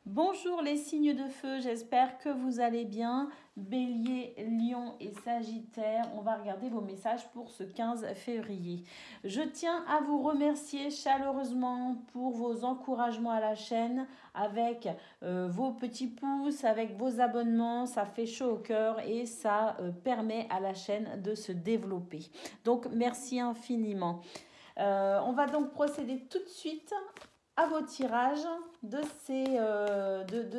Bonjour les signes de feu, j'espère que vous allez bien. Bélier, Lion et Sagittaire, on va regarder vos messages pour ce 15 février. Je tiens à vous remercier chaleureusement pour vos encouragements à la chaîne avec vos petits pouces, avec vos abonnements. Ça fait chaud au cœur et ça permet à la chaîne de se développer. Donc merci infiniment. On va donc procéder tout de suite à vos tirages de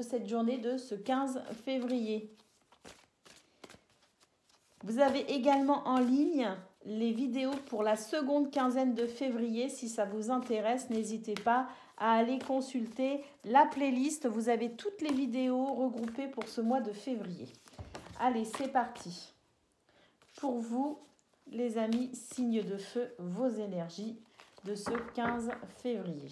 cette journée de ce 15 février. Vous avez également en ligne les vidéos pour la seconde quinzaine de février. Si ça vous intéresse, n'hésitez pas à aller consulter la playlist. Vous avez toutes les vidéos regroupées pour ce mois de février. Allez, c'est parti. Pour vous, les amis, signes de feu, vos énergies de ce 15 février.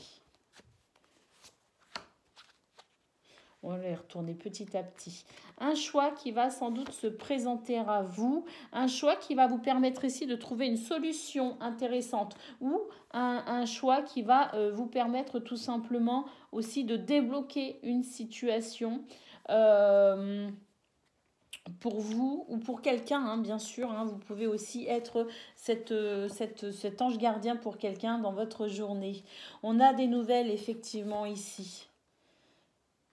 On va les retourner petit à petit. Un choix qui va sans doute se présenter à vous. Un choix qui va vous permettre ici de trouver une solution intéressante. Ou un choix qui va vous permettre tout simplement aussi de débloquer une situation pour vous ou pour quelqu'un, hein, bien sûr. Hein, vous pouvez aussi être cet ange gardien pour quelqu'un dans votre journée. On a des nouvelles effectivement ici.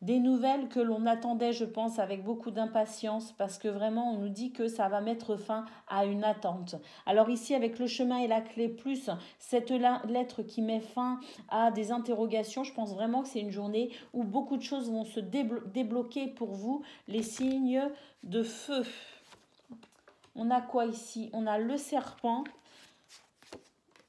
Des nouvelles que l'on attendait, je pense, avec beaucoup d'impatience parce que vraiment, on nous dit que ça va mettre fin à une attente. Alors ici, avec le chemin et la clé plus cette lettre qui met fin à des interrogations, je pense vraiment que c'est une journée où beaucoup de choses vont se débloquer pour vous, les signes de feu. On a quoi ici? On a le serpent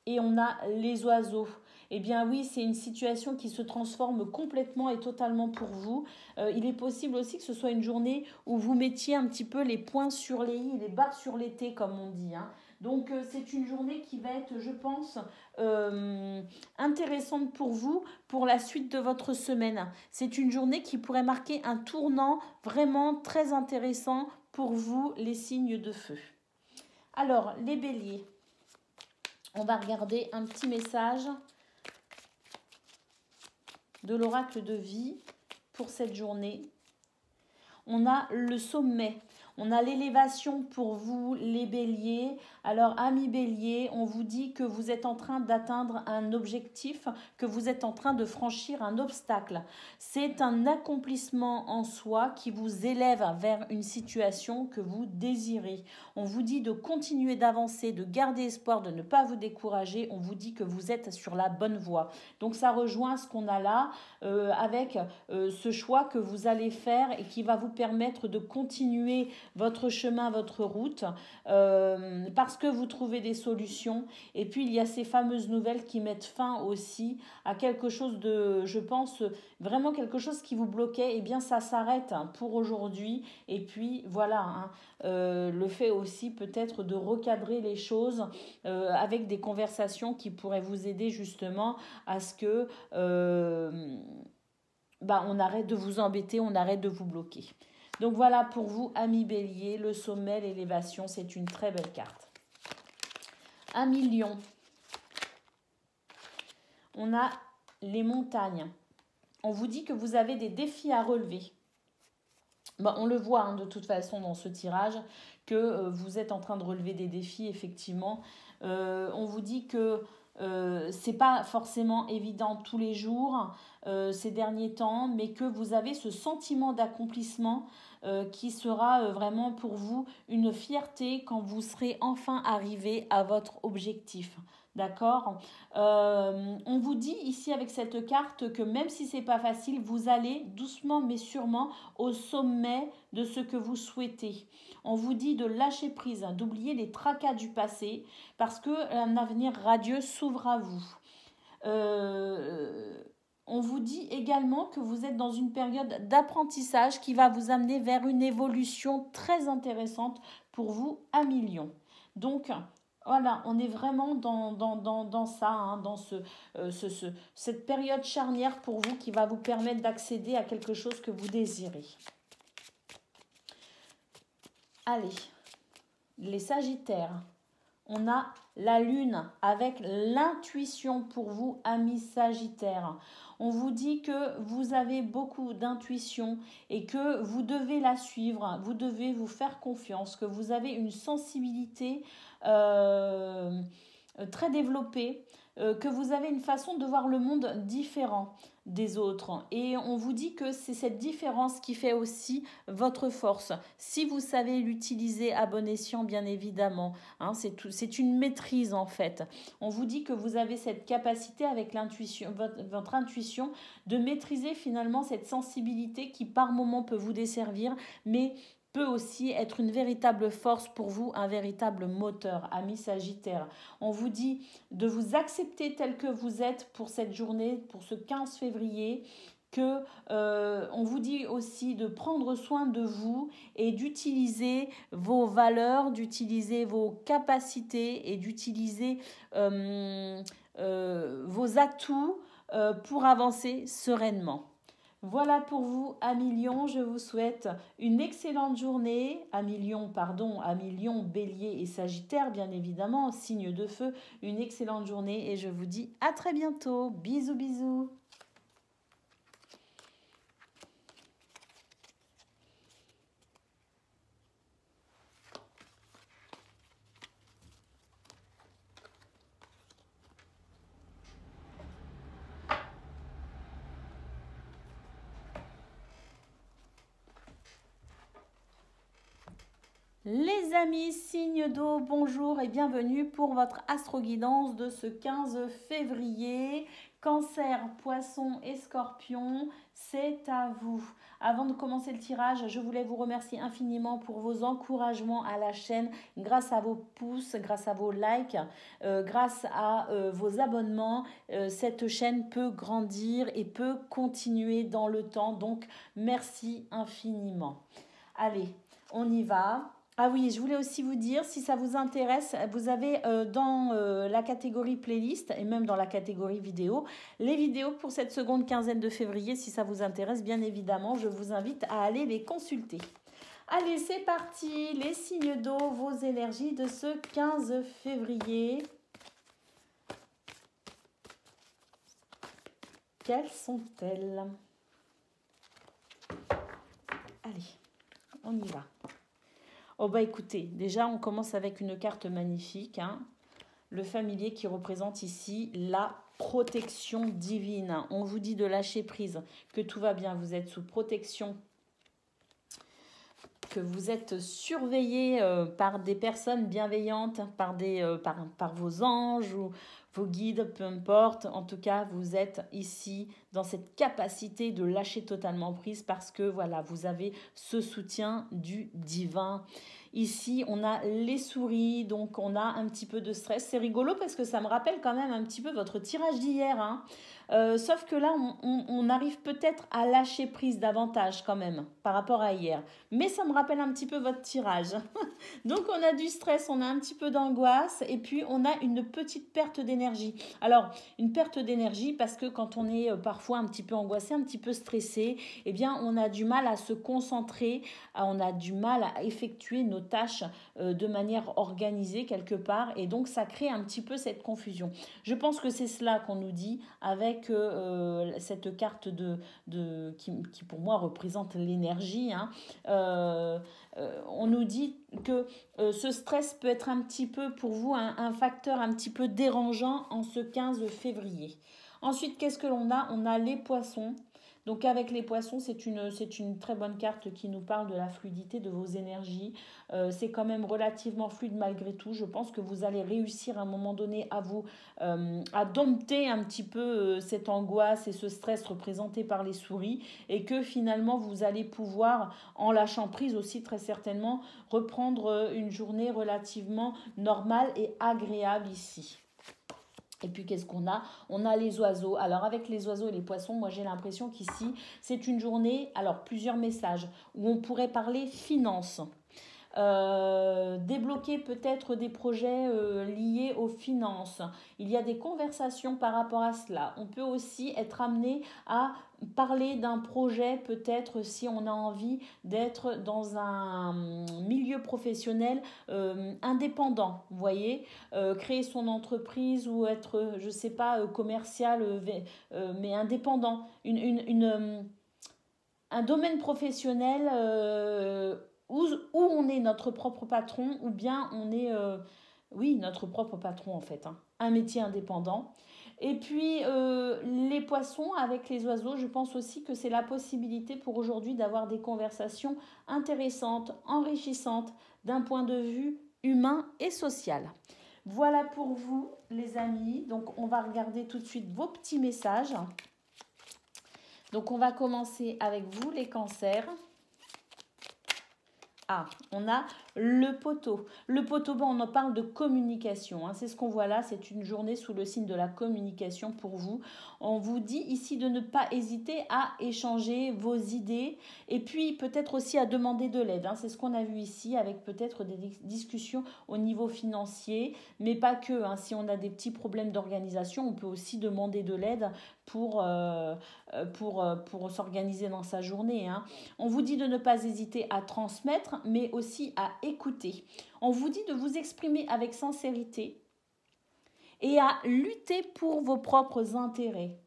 et on a les oiseaux. Eh bien oui, c'est une situation qui se transforme complètement et totalement pour vous. Il est possible aussi que ce soit une journée où vous mettiez un petit peu les points sur les i, les barres sur les t, comme on dit. Hein. Donc c'est une journée qui va être, je pense, intéressante pour vous, pour la suite de votre semaine. C'est une journée qui pourrait marquer un tournant vraiment très intéressant pour vous, les signes de feu. Alors, les béliers, on va regarder un petit message de l'oracle de vie pour cette journée. On a le sommet. On a l'élévation pour vous, les béliers. Alors, amis béliers, on vous dit que vous êtes en train d'atteindre un objectif, que vous êtes en train de franchir un obstacle. C'est un accomplissement en soi qui vous élève vers une situation que vous désirez. On vous dit de continuer d'avancer, de garder espoir, de ne pas vous décourager. On vous dit que vous êtes sur la bonne voie. Donc, ça rejoint ce qu'on a là avec ce choix que vous allez faire et qui va vous permettre de continuer votre chemin, votre route, parce que vous trouvez des solutions. Et puis, il y a ces fameuses nouvelles qui mettent fin aussi à quelque chose de, je pense, vraiment quelque chose qui vous bloquait. Eh bien, ça s'arrête pour aujourd'hui. Et puis, voilà, hein, le fait aussi peut-être de recadrer les choses avec des conversations qui pourraient vous aider justement à ce que on arrête de vous embêter, on arrête de vous bloquer. Donc voilà pour vous, amis bélier, le sommet, l'élévation, c'est une très belle carte. Amis lion, on a les montagnes. On vous dit que vous avez des défis à relever. On le voit hein, de toute façon dans ce tirage que vous êtes en train de relever des défis, effectivement. On vous dit que c'est pas forcément évident tous les jours ces derniers temps, mais que vous avez ce sentiment d'accomplissement qui sera vraiment pour vous une fierté quand vous serez enfin arrivé à votre objectif. D'accord. On vous dit ici avec cette carte que même si c'est pas facile, vous allez doucement mais sûrement au sommet de ce que vous souhaitez. On vous dit de lâcher prise, d'oublier les tracas du passé parce qu'un avenir radieux s'ouvre à vous. On vous dit également que vous êtes dans une période d'apprentissage qui va vous amener vers une évolution très intéressante pour vous, amis lion. Donc, voilà, on est vraiment dans ça, hein, dans cette période charnière pour vous qui va vous permettre d'accéder à quelque chose que vous désirez. Allez, les sagittaires, on a la lune avec l'intuition pour vous, amis Sagittaires. On vous dit que vous avez beaucoup d'intuition et que vous devez la suivre, vous devez vous faire confiance, que vous avez une sensibilité très développée, que vous avez une façon de voir le monde différent des autres. Et on vous dit que c'est cette différence qui fait aussi votre force. Si vous savez l'utiliser à bon escient, bien évidemment. Hein, c'est une maîtrise en fait. On vous dit que vous avez cette capacité avec l'intuition, votre intuition, de maîtriser finalement cette sensibilité qui par moment peut vous desservir, mais peut aussi être une véritable force pour vous, un véritable moteur, amis Sagittaire. On vous dit de vous accepter tel que vous êtes pour cette journée, pour ce 15 février, que on vous dit aussi de prendre soin de vous et d'utiliser vos valeurs, d'utiliser vos capacités et d'utiliser vos atouts pour avancer sereinement. Voilà pour vous, amis Lions, je vous souhaite une excellente journée, amis Lions, Bélier et Sagittaire, bien évidemment, signe de feu, une excellente journée et je vous dis à très bientôt. Bisous, bisous. Les amis, signe d'eau, bonjour et bienvenue pour votre astro-guidance de ce 15 février. Cancer, Poisson et Scorpion, c'est à vous. Avant de commencer le tirage, je voulais vous remercier infiniment pour vos encouragements à la chaîne, grâce à vos pouces, grâce à vos likes, grâce à vos abonnements. Cette chaîne peut grandir et peut continuer dans le temps, donc merci infiniment. Allez, on y va. Ah oui, je voulais aussi vous dire, si ça vous intéresse, vous avez dans la catégorie playlist et même dans la catégorie vidéo, les vidéos pour cette seconde quinzaine de février. Si ça vous intéresse, bien évidemment, je vous invite à aller les consulter. Allez, c'est parti, les signes d'eau, vos énergies de ce 15 février. Quelles sont-elles? Allez, on y va. Oh bah écoutez, déjà on commence avec une carte magnifique, hein. Le familier qui représente ici la protection divine. On vous dit de lâcher prise, que tout va bien, vous êtes sous protection, que vous êtes surveillé par des personnes bienveillantes, par vos anges ou vos guides, peu importe. En tout cas, vous êtes ici dans cette capacité de lâcher totalement prise parce que voilà, vous avez ce soutien du divin. Ici, on a les souris, donc on a un petit peu de stress. C'est rigolo parce que ça me rappelle quand même un petit peu votre tirage d'hier, hein. Sauf que là, on arrive peut-être à lâcher prise davantage quand même par rapport à hier. Mais ça me rappelle un petit peu votre tirage. Donc, on a du stress, on a un petit peu d'angoisse et puis on a une petite perte d'énergie. Alors, une perte d'énergie parce que quand on est parfois un petit peu angoissé, un petit peu stressé, eh bien, on a du mal à se concentrer, on a du mal à effectuer nos tâches de manière organisée quelque part et donc ça crée un petit peu cette confusion. Je pense que c'est cela qu'on nous dit avec cette carte qui pour moi représente l'énergie, hein. On nous dit que ce stress peut être un petit peu pour vous un facteur un petit peu dérangeant en ce 15 février. Ensuite, qu'est-ce que l'on a? On a les poissons. Donc avec les poissons, c'est une très bonne carte qui nous parle de la fluidité de vos énergies. C'est quand même relativement fluide malgré tout. Je pense que vous allez réussir à un moment donné à dompter un petit peu cette angoisse et ce stress représenté par les souris et que finalement vous allez pouvoir, en lâchant prise aussi très certainement, reprendre une journée relativement normale et agréable ici. Et puis qu'est-ce qu'on a? On a les oiseaux. Alors avec les oiseaux et les poissons, moi j'ai l'impression qu'ici c'est une journée, alors plusieurs messages, où on pourrait parler finances. débloquer peut-être des projets liés aux finances. Il y a des conversations par rapport à cela. On peut aussi être amené à parler d'un projet, peut-être si on a envie d'être dans un milieu professionnel indépendant, vous voyez, créer son entreprise ou être, je sais pas, commercial, mais indépendant, un domaine professionnel où on est notre propre patron ou bien on est, oui, notre propre patron en fait, hein, un métier indépendant. Et puis les poissons avec les oiseaux, je pense aussi que c'est la possibilité pour aujourd'hui d'avoir des conversations intéressantes, enrichissantes d'un point de vue humain et social. Voilà pour vous les amis, donc on va regarder tout de suite vos petits messages. Donc on va commencer avec vous les cancers. Ah, on a le poteau. Le poteau, bon, on en parle de communication, hein. C'est ce qu'on voit là, c'est une journée sous le signe de la communication pour vous. On vous dit ici de ne pas hésiter à échanger vos idées et puis peut-être aussi à demander de l'aide, hein. C'est ce qu'on a vu ici avec peut-être des discussions au niveau financier, mais pas que, hein. Si on a des petits problèmes d'organisation, on peut aussi demander de l'aide pour s'organiser dans sa journée, hein. On vous dit de ne pas hésiter à transmettre, mais aussi à écouter. On vous dit de vous exprimer avec sincérité et à lutter pour vos propres intérêts.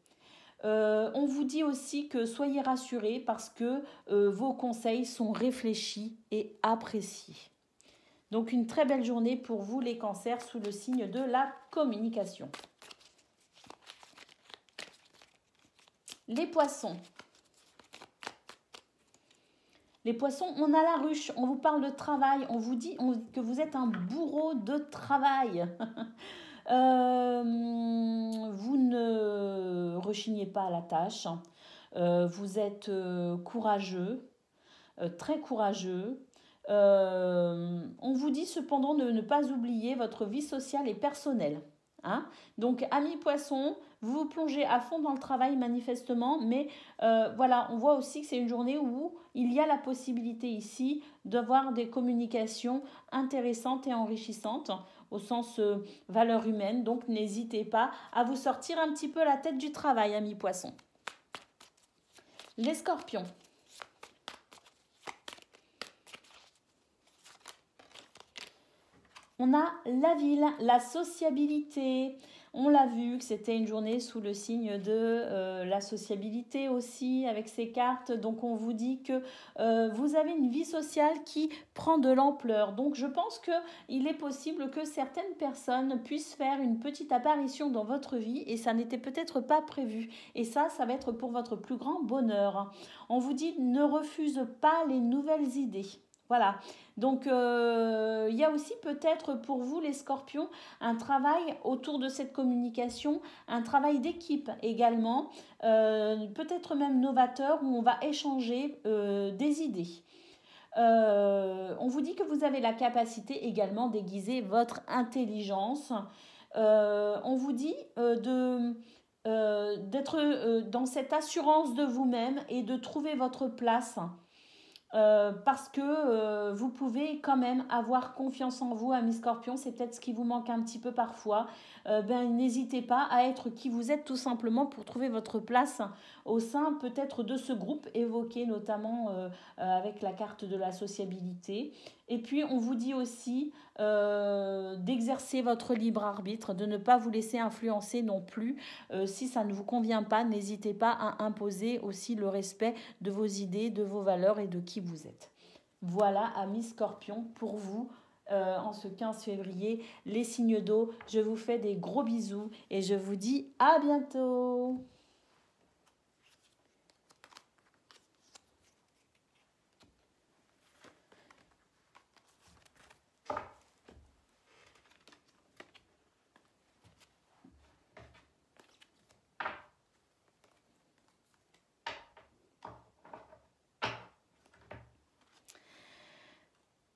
On vous dit aussi que soyez rassurés parce que vos conseils sont réfléchis et appréciés. Donc une très belle journée pour vous les cancers sous le signe de la communication. Les poissons. Les poissons, on a la ruche, on vous parle de travail, on vous dit que vous êtes un bourreau de travail. Vous ne rechignez pas à la tâche, vous êtes courageux, très courageux. On vous dit cependant de ne pas oublier votre vie sociale et personnelle. Hein? Donc, amis poissons, vous vous plongez à fond dans le travail manifestement, mais voilà, on voit aussi que c'est une journée où il y a la possibilité ici d'avoir des communications intéressantes et enrichissantes au sens valeur humaine. Donc, n'hésitez pas à vous sortir un petit peu la tête du travail, amis poissons. Les scorpions. On a la ville, la sociabilité. On l'a vu que c'était une journée sous le signe de la sociabilité aussi avec ces cartes. Donc on vous dit que vous avez une vie sociale qui prend de l'ampleur. Donc je pense qu'il est possible que certaines personnes puissent faire une petite apparition dans votre vie et ça n'était peut-être pas prévu. Et ça va être pour votre plus grand bonheur. On vous dit ne refuse pas les nouvelles idées. Voilà, donc il y a aussi peut-être pour vous les scorpions un travail autour de cette communication, un travail d'équipe également, peut-être même novateur où on va échanger des idées. On vous dit que vous avez la capacité également d'aiguiser votre intelligence. On vous dit d'être dans cette assurance de vous-même et de trouver votre place. Parce que vous pouvez quand même avoir confiance en vous, amis scorpions, c'est peut-être ce qui vous manque un petit peu parfois. N'hésitez pas à être qui vous êtes tout simplement pour trouver votre place au sein peut-être de ce groupe évoqué notamment avec la carte de la sociabilité. Et puis on vous dit aussi d'exercer votre libre arbitre, de ne pas vous laisser influencer non plus. Si ça ne vous convient pas, n'hésitez pas à imposer aussi le respect de vos idées, de vos valeurs et de qui vous êtes. Voilà, amis scorpions, pour vous en ce 15 février, les signes d'eau. Je vous fais des gros bisous et je vous dis à bientôt.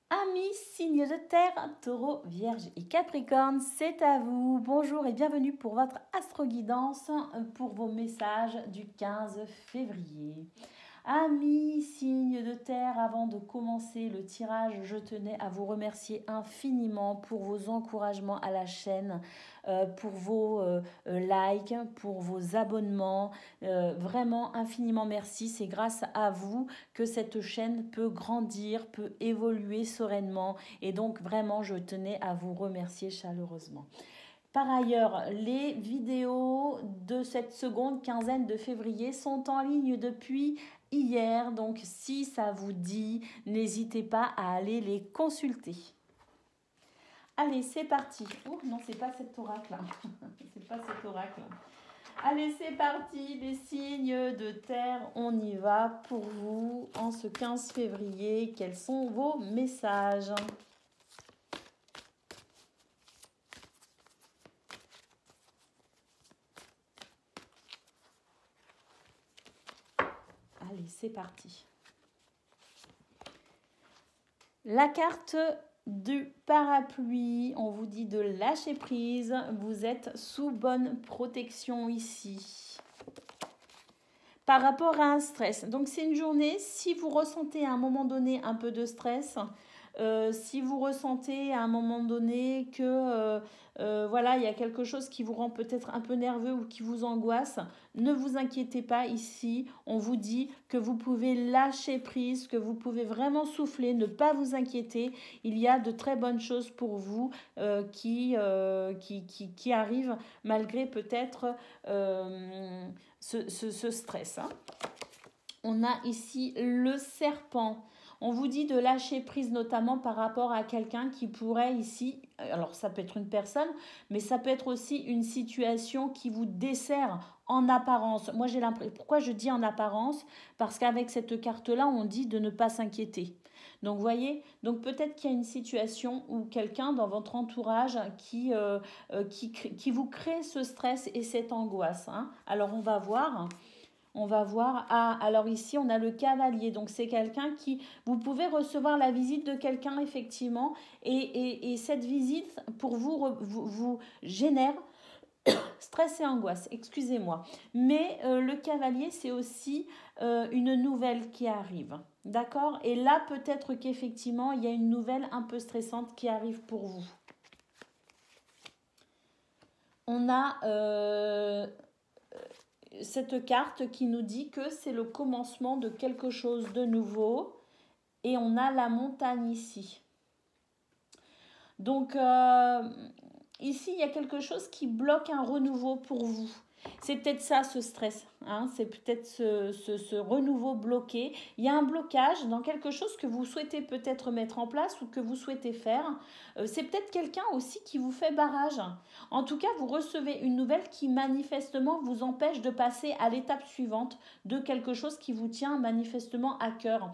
Amis, signes de terre, taureau, vierge et capricorne, c'est à vous. Bonjour et bienvenue pour votre astro-guidance pour vos messages du 15 février. Amis signes de terre, avant de commencer le tirage, je tenais à vous remercier infiniment pour vos encouragements à la chaîne, pour vos likes, pour vos abonnements. Vraiment infiniment merci. C'est grâce à vous que cette chaîne peut grandir, peut évoluer sereinement. Et donc vraiment, je tenais à vous remercier chaleureusement. Par ailleurs, les vidéos de cette seconde quinzaine de février sont en ligne depuis hier. Donc, si ça vous dit, n'hésitez pas à aller les consulter. Allez, c'est parti. Oh non, c'est pas cet oracle-là. C'est pas cet oracle. Allez, c'est parti. Les signes de terre, on y va pour vous en ce 15 février. Quels sont vos messages ? Allez, c'est parti. La carte du parapluie, on vous dit de lâcher prise. Vous êtes sous bonne protection ici. Par rapport à un stress. Donc, c'est une journée, si vous ressentez à un moment donné un peu de stress, si vous ressentez à un moment donné que voilà, il y a quelque chose qui vous rend peut-être un peu nerveux ou qui vous angoisse, ne vous inquiétez pas ici. On vous dit que vous pouvez lâcher prise, que vous pouvez vraiment souffler, ne pas vous inquiéter. Il y a de très bonnes choses pour vous qui arrivent malgré peut-être ce stress. Hein. On a ici le serpent. On vous dit de lâcher prise notamment par rapport à quelqu'un qui pourrait ici, alors ça peut être une personne, mais ça peut être aussi une situation qui vous dessert en apparence. Moi j'ai l'impression, pourquoi je dis en apparence? Parce qu'avec cette carte-là, on dit de ne pas s'inquiéter. Donc, vous voyez, donc peut-être qu'il y a une situation où quelqu'un dans votre entourage qui vous crée ce stress et cette angoisse. Hein. Alors, on va voir. Ah, alors ici, on a le cavalier. Donc, c'est quelqu'un qui... Vous pouvez recevoir la visite de quelqu'un, effectivement. Et cette visite, pour vous génère stress et angoisse. Excusez-moi. Mais le cavalier, c'est aussi une nouvelle qui arrive. D'accord? Et là, peut-être qu'effectivement, il y a une nouvelle un peu stressante qui arrive pour vous. On a... cette carte qui nous dit que c'est le commencement de quelque chose de nouveau et on a la montagne ici. Donc ici il y a quelque chose qui bloque un renouveau pour vous. C'est peut-être ça ce stress, hein? C'est peut-être ce renouveau bloqué. Il y a un blocage dans quelque chose que vous souhaitez peut-être mettre en place ou que vous souhaitez faire. C'est peut-être quelqu'un aussi qui vous fait barrage. En tout cas, vous recevez une nouvelle qui manifestement vous empêche de passer à l'étape suivante de quelque chose qui vous tient manifestement à cœur.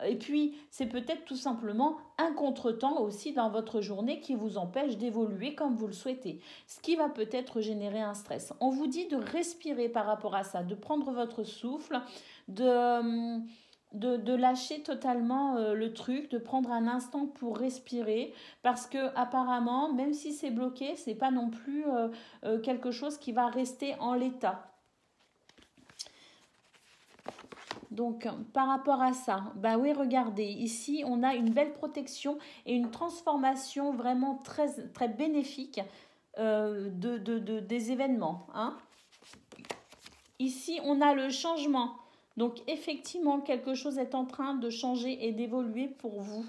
Et puis, c'est peut-être tout simplement un contretemps aussi dans votre journée qui vous empêche d'évoluer comme vous le souhaitez. Ce qui va peut-être générer un stress. On vous dit de respirer par rapport à ça, de prendre votre souffle, de lâcher totalement le truc, de prendre un instant pour respirer. Parce que apparemment, même si c'est bloqué, c'est pas non plus quelque chose qui va rester en l'état. Donc, par rapport à ça, bah oui, regardez, ici, on a une belle protection et une transformation vraiment très, très bénéfique des événements. Hein. Ici, on a le changement. Donc, effectivement, quelque chose est en train de changer et d'évoluer pour vous.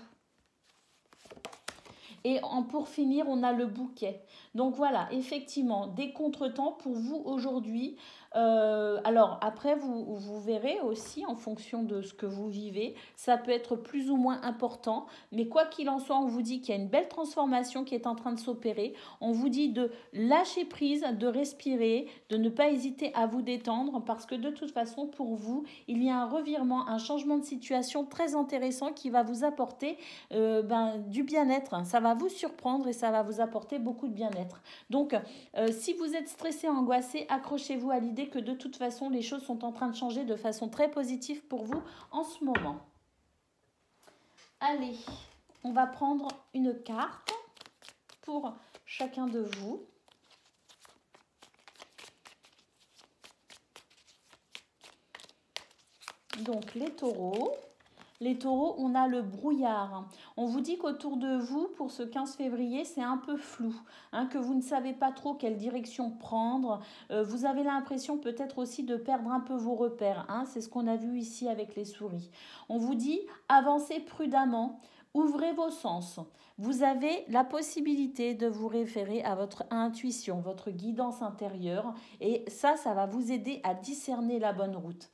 Et pour finir, on a le bouquet. Donc voilà, effectivement, des contretemps pour vous aujourd'hui. Alors après, vous verrez aussi en fonction de ce que vous vivez, ça peut être plus ou moins important. Mais quoi qu'il en soit, on vous dit qu'il y a une belle transformation qui est en train de s'opérer. On vous dit de lâcher prise, de respirer, de ne pas hésiter à vous détendre parce que de toute façon, pour vous, il y a un revirement, un changement de situation très intéressant qui va vous apporter du bien-être. Ça va vous surprendre et ça va vous apporter beaucoup de bien-être. Donc, si vous êtes stressé, angoissé, accrochez-vous à l'idée que de toute façon, les choses sont en train de changer de façon très positive pour vous en ce moment. Allez, on va prendre une carte pour chacun de vous. Donc, les taureaux. Les taureaux, on a le brouillard. On vous dit qu'autour de vous, pour ce 15 février, c'est un peu flou, hein, que vous ne savez pas trop quelle direction prendre. Vous avez l'impression peut-être aussi de perdre un peu vos repères. Hein, c'est ce qu'on a vu ici avec les souris. On vous dit, avancez prudemment, ouvrez vos sens. Vous avez la possibilité de vous référer à votre intuition, votre guidance intérieure. Et ça va vous aider à discerner la bonne route.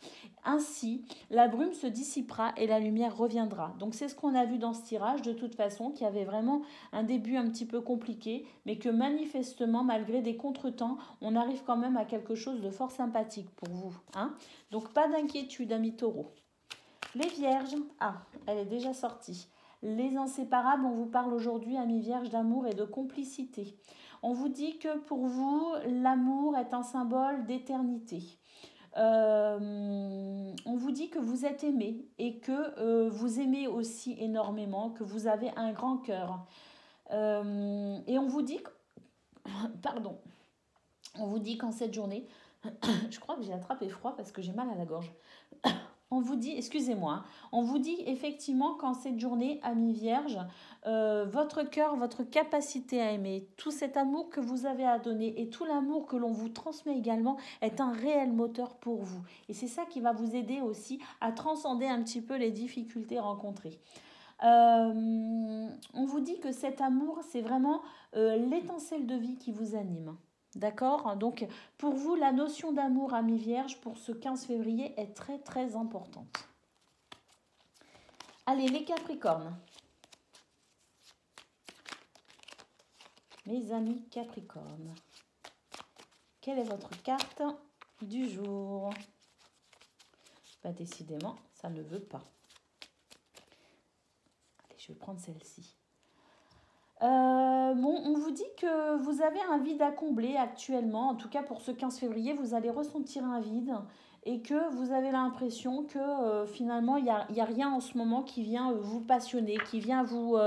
Ainsi, la brume se dissipera et la lumière reviendra. Donc c'est ce qu'on a vu dans ce tirage de toute façon, qui avait vraiment un début un petit peu compliqué, mais que manifestement, malgré des contretemps, on arrive quand même à quelque chose de fort sympathique pour vous. Hein. Donc pas d'inquiétude, amis taureaux. Les vierges, elle est déjà sortie. Les inséparables, on vous parle aujourd'hui, amis vierges, d'amour et de complicité. On vous dit que pour vous, l'amour est un symbole d'éternité. On vous dit que vous êtes aimé et que vous aimez aussi énormément, que vous avez un grand cœur. Et on vous dit, pardon, on vous dit qu'en cette journée, je crois que j'ai attrapé froid parce que j'ai mal à la gorge. On vous dit, excusez-moi, on vous dit effectivement qu'en cette journée, amis vierges, votre cœur, votre capacité à aimer, tout cet amour que vous avez à donner et tout l'amour que l'on vous transmet également est un réel moteur pour vous. Et c'est ça qui va vous aider aussi à transcender un petit peu les difficultés rencontrées. On vous dit que cet amour, c'est vraiment l'étincelle de vie qui vous anime. D'accord? Donc, pour vous, la notion d'amour, amis vierges, pour ce 15 février est très, très importante. Allez, les Capricornes. Mes amis Capricornes. Quelle est votre carte du jour? Décidément, ça ne veut pas. Allez, je vais prendre celle-ci. On vous dit que vous avez un vide à combler actuellement. En tout cas, pour ce 15 février, vous allez ressentir un vide et que vous avez l'impression que finalement, il y a rien en ce moment qui vient vous passionner, qui vient vous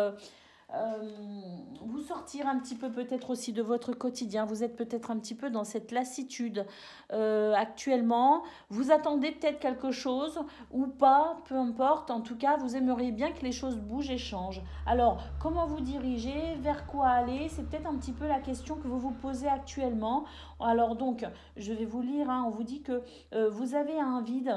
sortir un petit peu peut-être aussi de votre quotidien. Vous êtes peut-être un petit peu dans cette lassitude actuellement. Vous attendez peut-être quelque chose ou pas, peu importe. En tout cas, vous aimeriez bien que les choses bougent et changent. Alors, comment vous diriger? Vers quoi aller? C'est peut-être un petit peu la question que vous vous posez actuellement. Alors donc, je vais vous lire. On vous dit que vous avez un vide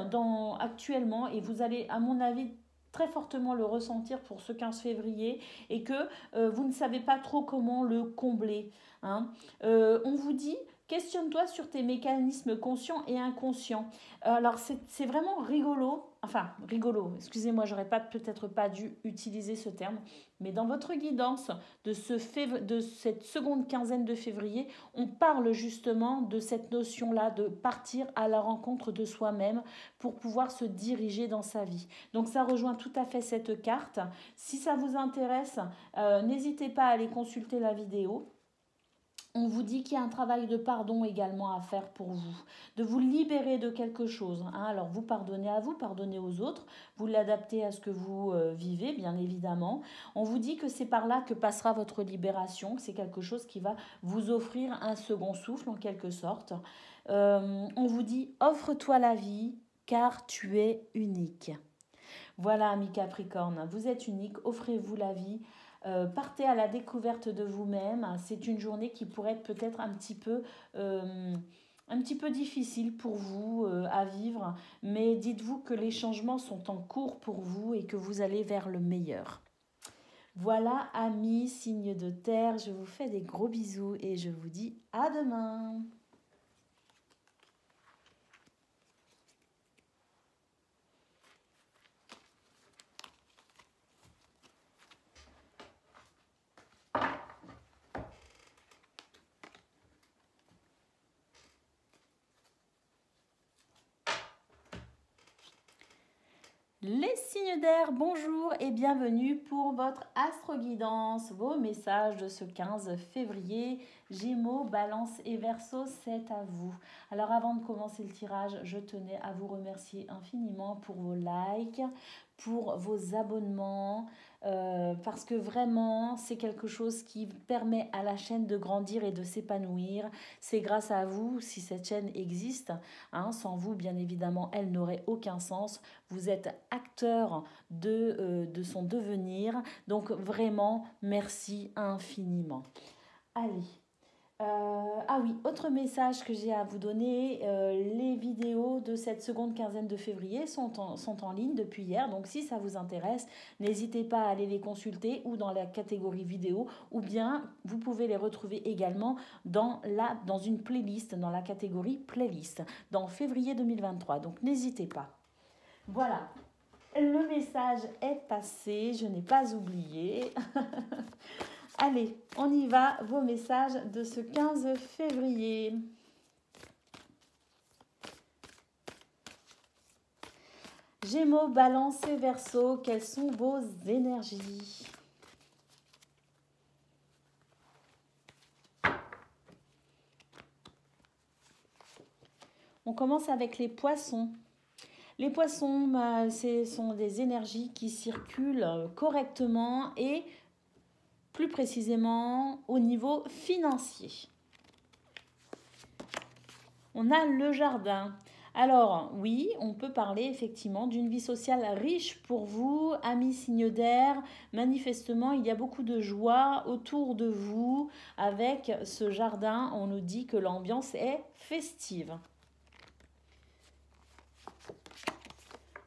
actuellement et vous allez, à mon avis, très fortement le ressentir pour ce 15 février et que vous ne savez pas trop comment le combler. Hein. On vous dit, questionne-toi sur tes mécanismes conscients et inconscients. Alors c'est vraiment rigolo, excusez-moi, j'aurais peut-être pas dû utiliser ce terme, mais dans votre guidance de cette seconde quinzaine de février, on parle justement de cette notion-là de partir à la rencontre de soi-même pour pouvoir se diriger dans sa vie. Donc ça rejoint tout à fait cette carte. Si ça vous intéresse, n'hésitez pas à aller consulter la vidéo. On vous dit qu'il y a un travail de pardon également à faire pour vous, de vous libérer de quelque chose. Hein. Alors vous pardonnez à vous, pardonnez aux autres, vous l'adaptez à ce que vous vivez, bien évidemment. On vous dit que c'est par là que passera votre libération, que c'est quelque chose qui va vous offrir un second souffle en quelque sorte. On vous dit, offre-toi la vie car tu es unique. Voilà, amis Capricorne, vous êtes unique, offrez-vous la vie. Partez à la découverte de vous-même. C'est une journée qui pourrait être peut-être un petit peu difficile pour vous à vivre, mais dites-vous que les changements sont en cours pour vous et que vous allez vers le meilleur. Voilà, amis, signes de terre, je vous fais des gros bisous et je vous dis à demain. Les signes d'air, bonjour et bienvenue pour votre astro-guidance, vos messages de ce 15 février. Gémeaux, Balance et Verseau, c'est à vous. Alors avant de commencer le tirage, je tenais à vous remercier infiniment pour vos likes, pour vos abonnements, parce que vraiment c'est quelque chose qui permet à la chaîne de grandir et de s'épanouir. C'est grâce à vous si cette chaîne existe, hein. Sans vous bien évidemment elle n'aurait aucun sens. Vous êtes acteur de son devenir, donc vraiment merci infiniment. Allez. Ah oui, autre message que j'ai à vous donner, les vidéos de cette seconde quinzaine de février sont en ligne depuis hier, donc si ça vous intéresse, n'hésitez pas à aller les consulter ou dans la catégorie vidéo, ou bien vous pouvez les retrouver également dans une playlist, dans la catégorie playlist, dans février 2023, donc n'hésitez pas. Voilà, le message est passé, je n'ai pas oublié. Allez, on y va, vos messages de ce 15 février. Gémeaux, Balance et Verseau, quelles sont vos énergies? On commence avec les poissons. Les poissons, ce sont des énergies qui circulent correctement et plus précisément au niveau financier. On a le jardin. Alors oui, on peut parler effectivement d'une vie sociale riche pour vous, amis signes d'air. Manifestement, il y a beaucoup de joie autour de vous. Avec ce jardin, on nous dit que l'ambiance est festive.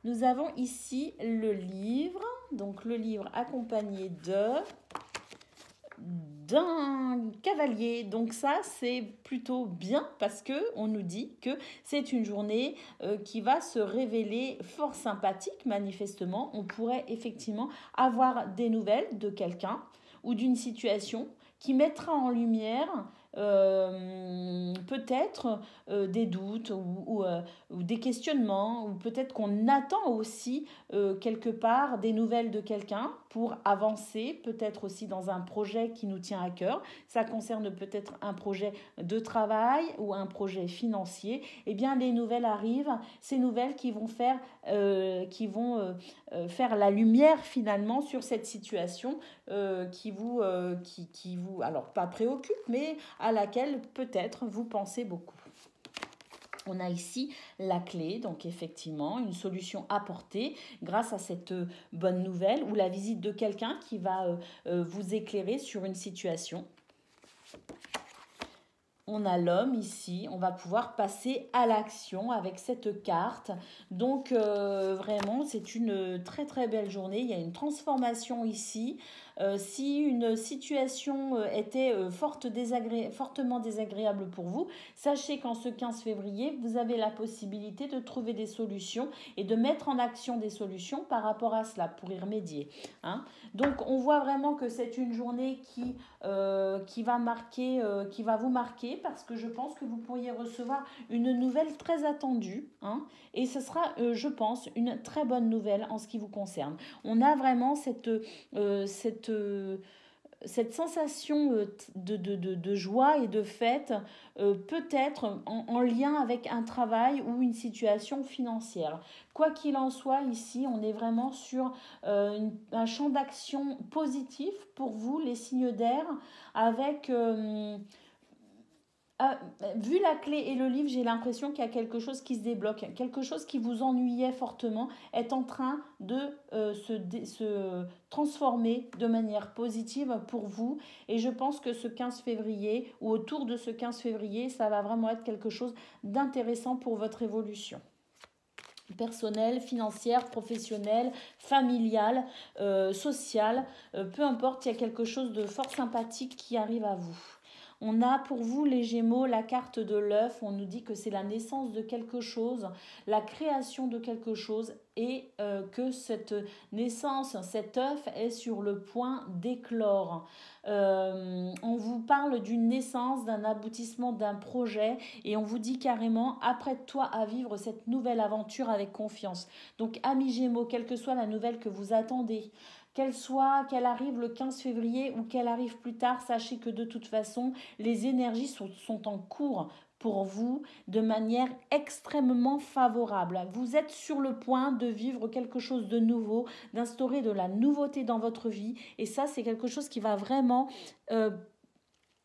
Nous avons ici le livre, donc le livre accompagné d'un cavalier. Donc ça, c'est plutôt bien parce que on nous dit que c'est une journée qui va se révéler fort sympathique. Manifestement, on pourrait effectivement avoir des nouvelles de quelqu'un ou d'une situation qui mettra en lumière peut-être des doutes ou des questionnements, ou peut-être qu'on attend aussi quelque part des nouvelles de quelqu'un pour avancer, peut-être aussi dans un projet qui nous tient à cœur. Ça concerne peut-être un projet de travail ou un projet financier. Eh bien, les nouvelles arrivent, ces nouvelles qui vont faire la lumière finalement sur cette situation qui vous, alors pas préoccupe, mais à laquelle peut-être vous pensez beaucoup. On a ici la clé, donc effectivement une solution apportée grâce à cette bonne nouvelle ou la visite de quelqu'un qui va vous éclairer sur une situation. On a l'homme ici, on va pouvoir passer à l'action avec cette carte. Donc vraiment, c'est une très très belle journée. Il y a une transformation ici. Si une situation était fortement désagréable pour vous, sachez qu'en ce 15 février, vous avez la possibilité de trouver des solutions et de mettre en action des solutions par rapport à cela pour y remédier. Hein. Donc on voit vraiment que c'est une journée qui va vous marquer parce que je pense que vous pourriez recevoir une nouvelle très attendue, hein, et ce sera, je pense, une très bonne nouvelle en ce qui vous concerne. On a vraiment cette sensation de joie et de fête, peut-être en lien avec un travail ou une situation financière. Quoi qu'il en soit, ici, on est vraiment sur un champ d'action positif pour vous, les signes d'air, avec... vu la clé et le livre, j'ai l'impression qu'il y a quelque chose qui se débloque. Quelque chose qui vous ennuyait fortement est en train de se transformer de manière positive pour vous. Et je pense que ce 15 février, ou autour de ce 15 février, ça va vraiment être quelque chose d'intéressant pour votre évolution. Personnelle, financière, professionnelle, familiale, sociale, peu importe, il y a quelque chose de fort sympathique qui arrive à vous. On a pour vous les Gémeaux la carte de l'œuf, on nous dit que c'est la naissance de quelque chose, la création de quelque chose et que cette naissance, cet œuf est sur le point d'éclore. On vous parle d'une naissance, d'un aboutissement d'un projet et on vous dit carrément apprête-toi à vivre cette nouvelle aventure avec confiance. Donc amis Gémeaux, quelle que soit la nouvelle que vous attendez, qu'elle arrive le 15 février ou qu'elle arrive plus tard, sachez que de toute façon, les énergies sont en cours pour vous de manière extrêmement favorable. Vous êtes sur le point de vivre quelque chose de nouveau, d'instaurer de la nouveauté dans votre vie. Et ça, c'est quelque chose qui va vraiment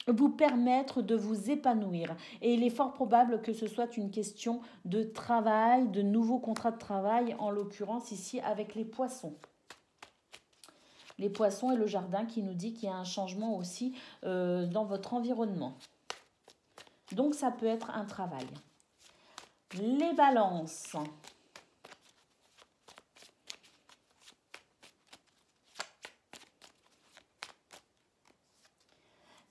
vous permettre de vous épanouir. Et il est fort probable que ce soit une question de travail, de nouveaux contrats de travail, en l'occurrence ici avec les poissons. Les poissons et le jardin qui nous dit qu'il y a un changement aussi dans votre environnement. Donc ça peut être un travail. Les balances.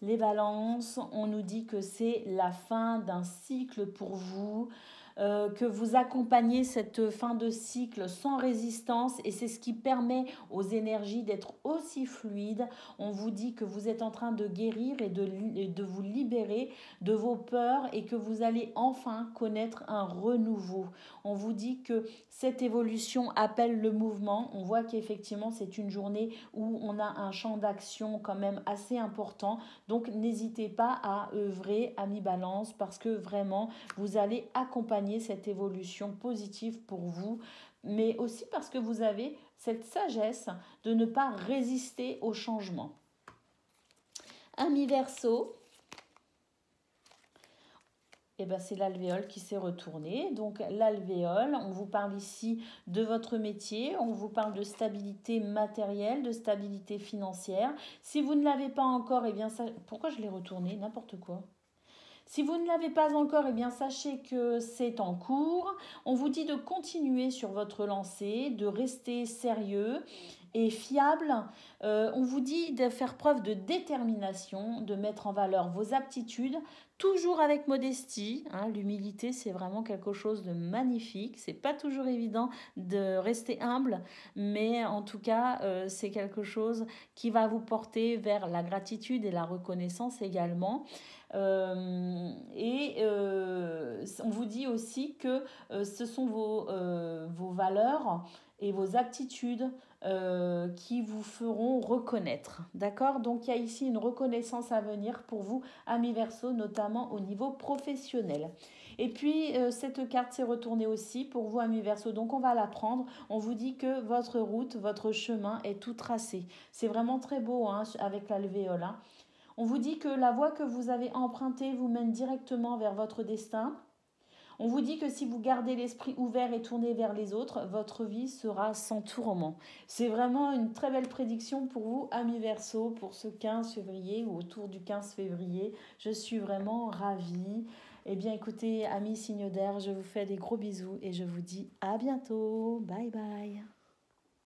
Les balances, on nous dit que c'est la fin d'un cycle pour vous, que vous accompagnez cette fin de cycle sans résistance et c'est ce qui permet aux énergies d'être aussi fluides. On vous dit que vous êtes en train de guérir et de vous libérer de vos peurs et que vous allez enfin connaître un renouveau. On vous dit que cette évolution appelle le mouvement. On voit qu'effectivement c'est une journée où on a un champ d'action quand même assez important. Donc n'hésitez pas à œuvrer, amis Balance, parce que vraiment vous allez accompagner cette évolution positive pour vous, mais aussi parce que vous avez cette sagesse de ne pas résister au changement. Amis Verseau, et ben c'est l'alvéole qui s'est retournée. Donc l'alvéole, on vous parle ici de votre métier, on vous parle de stabilité matérielle, de stabilité financière. Si vous ne l'avez pas encore, et bien ça, pourquoi je l'ai retourné? N'importe quoi. Si vous ne l'avez pas encore, eh bien sachez que c'est en cours. On vous dit de continuer sur votre lancée, de rester sérieux et fiable. On vous dit de faire preuve de détermination, de mettre en valeur vos aptitudes, toujours avec modestie. L'humilité, c'est vraiment quelque chose de magnifique. C'est pas toujours évident de rester humble, mais en tout cas, c'est quelque chose qui va vous porter vers la gratitude et la reconnaissance également. On vous dit aussi que ce sont vos valeurs et vos aptitudes qui vous feront reconnaître. D'accord? Donc il y a ici une reconnaissance à venir pour vous, amis Verseau, notamment au niveau professionnel. Et puis cette carte s'est retournée aussi pour vous, amis Verseau. Donc on va la prendre. On vous dit que votre route, votre chemin est tout tracé. C'est vraiment très beau avec l'alvéole. On vous dit que la voie que vous avez empruntée vous mène directement vers votre destin. On vous dit que si vous gardez l'esprit ouvert et tourné vers les autres, votre vie sera sans tourment. C'est vraiment une très belle prédiction pour vous, amis Verseau, pour ce 15 février ou autour du 15 février. Je suis vraiment ravie. Eh bien, écoutez, amis signes d'air, je vous fais des gros bisous et je vous dis à bientôt. Bye bye.